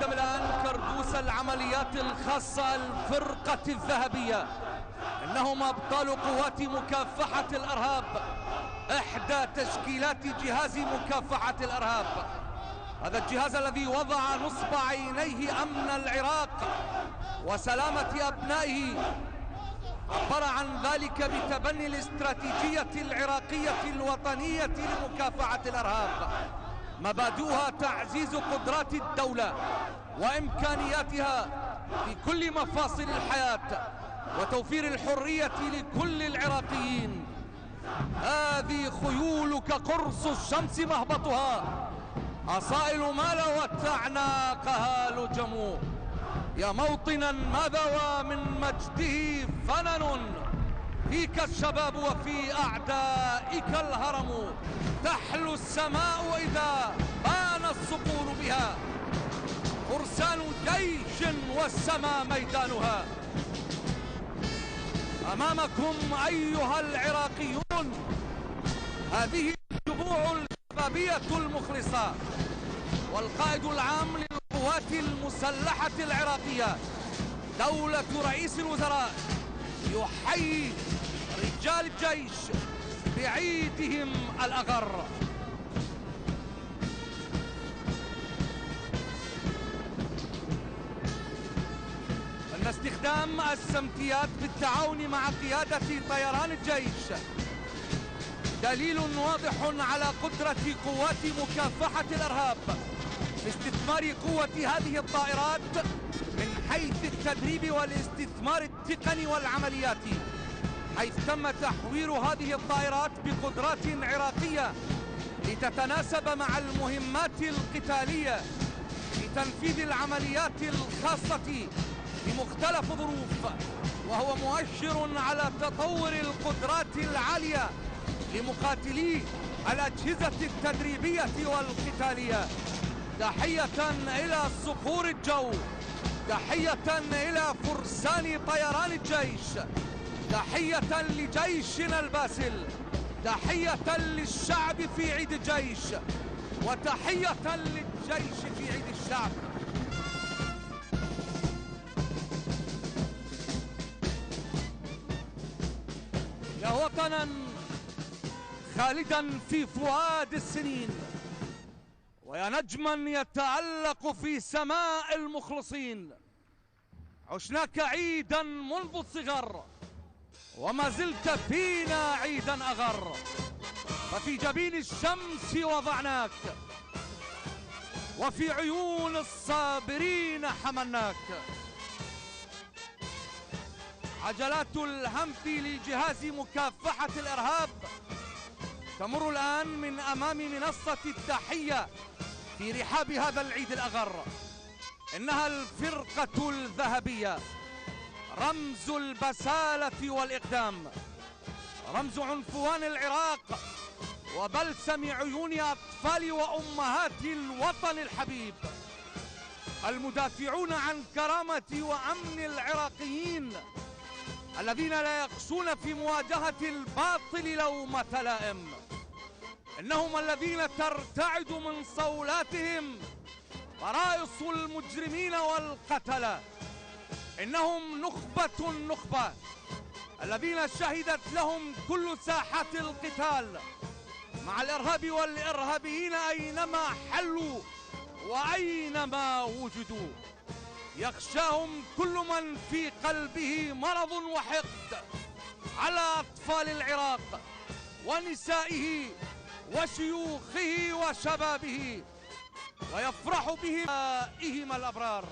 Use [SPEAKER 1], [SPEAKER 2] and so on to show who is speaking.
[SPEAKER 1] نقدم الآن كردوس العمليات الخاصة الفرقة الذهبية. إنهم أبطال قوات مكافحة الإرهاب، إحدى تشكيلات جهاز مكافحة الإرهاب. هذا الجهاز الذي وضع نصب عينيه أمن العراق وسلامة أبنائه، عبر عن ذلك بتبني الاستراتيجية العراقية الوطنية لمكافحة الإرهاب. مبادئها تعزيز قدرات الدولة وإمكانياتها في كل مفاصل الحياة وتوفير الحرية لكل العراقيين. هذه خيولك قرص الشمس مهبطها، أصائل مال وتعناقها لجم. يا موطنا ما ذوى من مجده فنن، فيك الشباب وفي أعدائك الهرم. تحلو السماء إذا بان الصقور بها، فرسان جيش والسماء ميدانها. أمامكم أيها العراقيون هذه الجموع الشبابية المخلصة، والقائد العام للقوات المسلحة العراقية دولة رئيس الوزراء يحيي رجال الجيش بعيدهم الأغر. أن استخدام السمكيات بالتعاون مع قيادة طيران الجيش دليل واضح على قدرة قوات مكافحة الإرهاب في استثمار قوة هذه الطائرات من حيث التدريب والاستثمار التقني والعملياتي، حيث تم تحوير هذه الطائرات بقدرات عراقية لتتناسب مع المهمات القتالية في تنفيذ العمليات الخاصة بمختلف الظروف، وهو مؤشر على تطور القدرات العالية لمقاتلي الأجهزة التدريبية والقتالية. تحية إلى صقور الجو، تحية إلى فرسان طيران الجيش، تحية لجيشنا الباسل، تحية للشعب في عيد الجيش، وتحية للجيش في عيد الشعب. يا وطنا خالدا في فؤاد السنين، ويا نجما يتألق في سماء المخلصين، عشناك عيدا منذ الصغر وما زلت فينا عيدا أغر، ففي جبين الشمس وضعناك وفي عيون الصابرين حملناك. عجلات الهمف لجهاز مكافحة الإرهاب تمر الآن من أمام منصة التحية في رحاب هذا العيد الأغر. إنها الفرقة الذهبية، رمز البسالة والإقدام، رمز عنفوان العراق وبلسم عيون أطفال وأمهات الوطن الحبيب، المدافعون عن كرامة وأمن العراقيين الذين لا يخشون في مواجهة الباطل لومة لائم. إنهم الذين ترتعد من صولاتهم فرائص المجرمين والقتلة. إنهم نخبة النخبة الذين شهدت لهم كل ساحات القتال مع الإرهاب والإرهابيين أينما حلوا وأينما وجدوا. يخشاهم كل من في قلبه مرض وحقد على أطفال العراق ونسائه وشيوخه وشبابه، ويفرح بهم الأبرار.